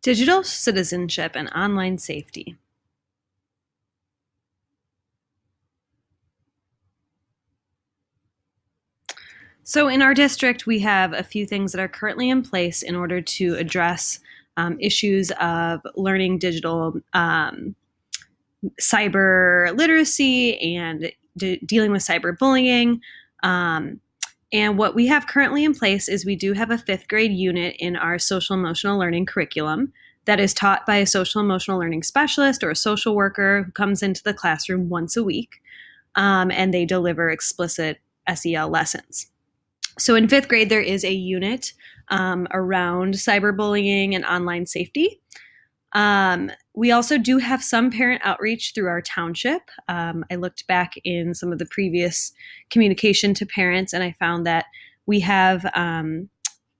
Digital citizenship and online safety. So in our district, we have a few things that are currently in place in order to address issues of learning digital cyber literacy and dealing with cyberbullying. And what we have currently in place is we do have a fifth grade unit in our social emotional learning curriculum that is taught by a social emotional learning specialist or a social worker who comes into the classroom once a week, and they deliver explicit SEL lessons. So in fifth grade, there is a unit around cyberbullying and online safety. We also do have some parent outreach through our township. I looked back in some of the previous communication to parents, and I found that we have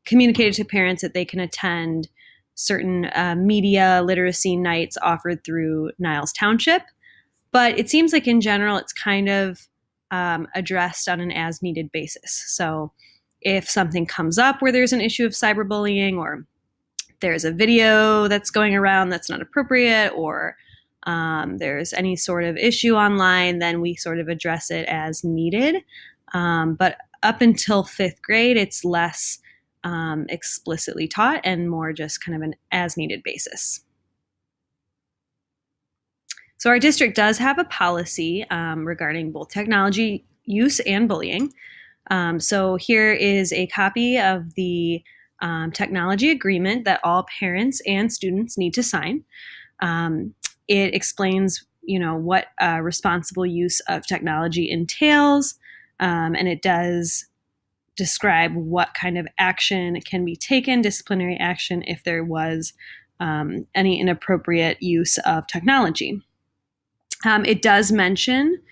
communicated to parents that they can attend certain media literacy nights offered through Niles Township. But it seems like in general, it's kind of addressed on an as needed basis. So if something comes up where there's an issue of cyberbullying, or there's a video that's going around that's not appropriate, or there's any sort of issue online, then we sort of address it as needed. But up until fifth grade, it's less explicitly taught and more just kind of an as needed basis. So our district does have a policy regarding both technology use and bullying. So here is a copy of the technology agreement that all parents and students need to sign. It explains, what responsible use of technology entails, and it does describe what kind of action can be taken, disciplinary action, if there was any inappropriate use of technology. It does mention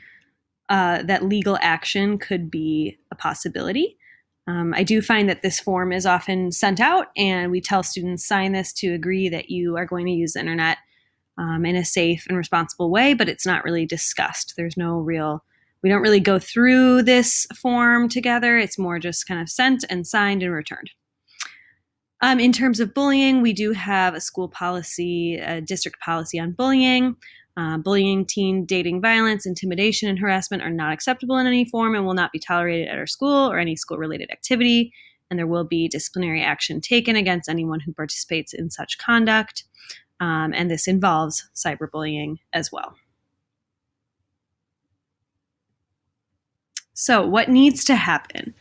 that legal action could be a possibility. I do find that this form is often sent out, and we tell students sign this to agree that you are going to use the internet in a safe and responsible way, but it's not really discussed. We don't really go through this form together. It's more just kind of sent and signed and returned. In terms of bullying, we do have a school policy, a district policy on bullying. Bullying, teen dating violence, intimidation, and harassment are not acceptable in any form and will not be tolerated at our school or any school-related activity, and there will be disciplinary action taken against anyone who participates in such conduct, and this involves cyberbullying as well. So what needs to happen?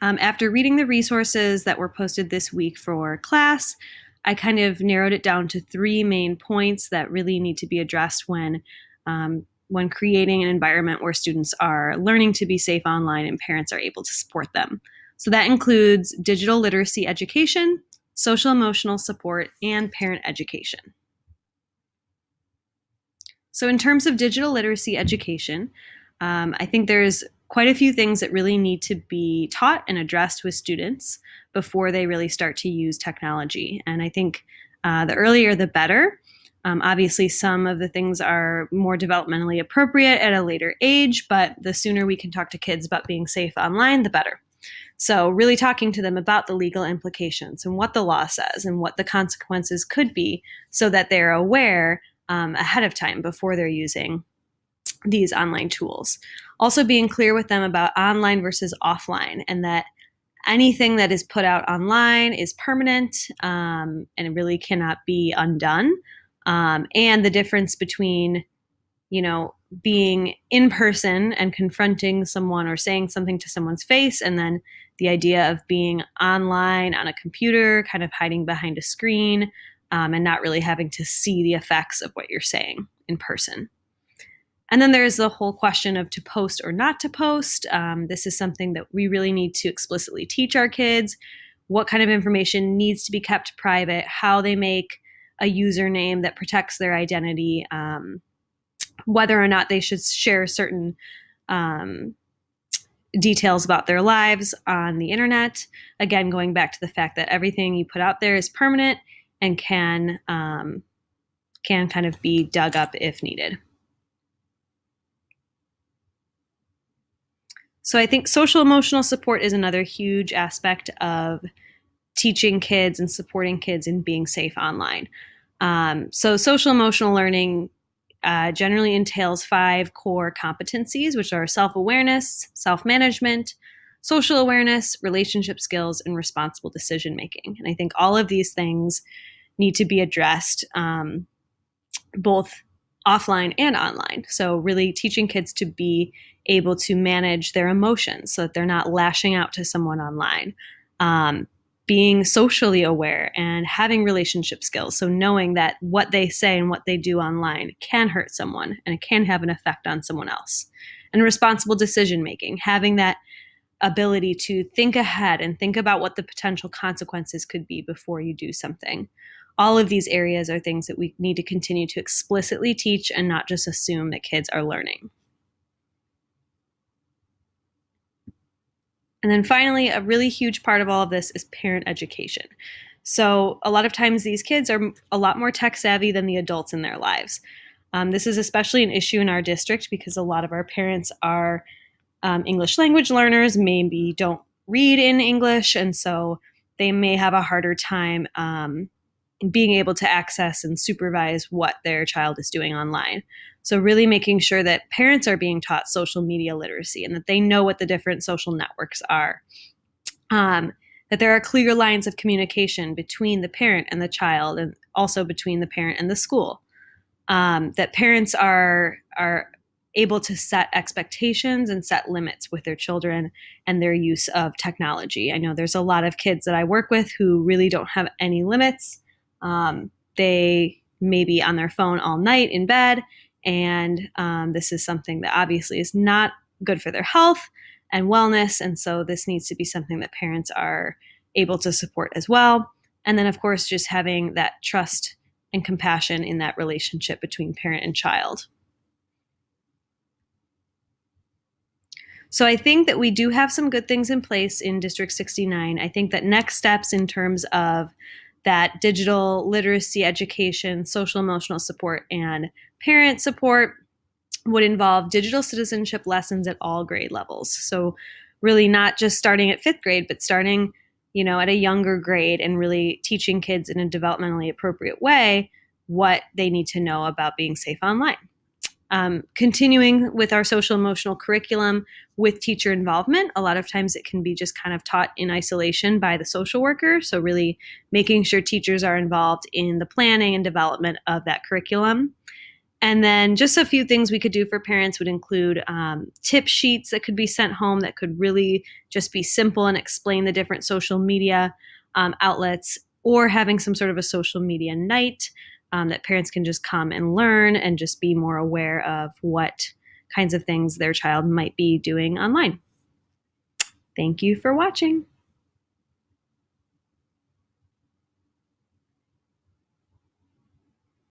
After reading the resources that were posted this week for class, I kind of narrowed it down to three main points that really need to be addressed when creating an environment where students are learning to be safe online and parents are able to support them. So that includes digital literacy education, social emotional support, and parent education. So in terms of digital literacy education, I think there's quite a few things that really need to be taught and addressed with students before they really start to use technology. And I think the earlier the better. Obviously, some of the things are more developmentally appropriate at a later age, but the sooner we can talk to kids about being safe online, the better. So really talking to them about the legal implications and what the law says and what the consequences could be so that they're aware ahead of time before they're using these online tools. Also being clear with them about online versus offline, and that anything that is put out online is permanent and it really cannot be undone. And the difference between, being in person and confronting someone or saying something to someone's face, and then the idea of being online on a computer, kind of hiding behind a screen, and not really having to see the effects of what you're saying in person. And then there's the whole question of to post or not to post. This is something that we really need to explicitly teach our kids. What kind of information needs to be kept private, how they make a username that protects their identity, whether or not they should share certain details about their lives on the internet. Again, going back to the fact that everything you put out there is permanent and can kind of be dug up if needed. So I think social emotional support is another huge aspect of teaching kids and supporting kids in being safe online. So social emotional learning generally entails 5 core competencies, which are self-awareness, self-management, social awareness, relationship skills, and responsible decision making. And I think all of these things need to be addressed both offline and online. So really teaching kids to be able to manage their emotions so that they're not lashing out to someone online. Being socially aware and having relationship skills. So knowing that what they say and what they do online can hurt someone and it can have an effect on someone else. And responsible decision making, having that ability to think ahead and think about what the potential consequences could be before you do something. All of these areas are things that we need to continue to explicitly teach and not just assume that kids are learning. And then finally, a really huge part of all of this is parent education. So a lot of times these kids are a lot more tech savvy than the adults in their lives. This is especially an issue in our district because a lot of our parents are English language learners, maybe don't read in English, and so they may have a harder time being able to access and supervise what their child is doing online. So really making sure that parents are being taught social media literacy and that they know what the different social networks are. That there are clear lines of communication between the parent and the child and also between the parent and the school. That parents are able to set expectations and set limits with their children and their use of technology. I know there's a lot of kids that I work with who really don't have any limits. They may be on their phone all night in bed, and this is something that obviously is not good for their health and wellness, and so this needs to be something that parents are able to support as well. And then, of course, just having that trust and compassion in that relationship between parent and child. So I think that we do have some good things in place in District 69. I think that next steps in terms of that digital literacy education, social emotional support, and parent support would involve digital citizenship lessons at all grade levels. So really not just starting at 5th grade, but starting, at a younger grade and really teaching kids in a developmentally appropriate way what they need to know about being safe online. Continuing with our social emotional curriculum with teacher involvement. A lot of times it can be just kind of taught in isolation by the social worker. So really making sure teachers are involved in the planning and development of that curriculum. And then just a few things we could do for parents would include tip sheets that could be sent home that could really just be simple and explain the different social media outlets, or having some sort of a social media night that parents can just come and learn and just be more aware of what kinds of things their child might be doing online. Thank you for watching.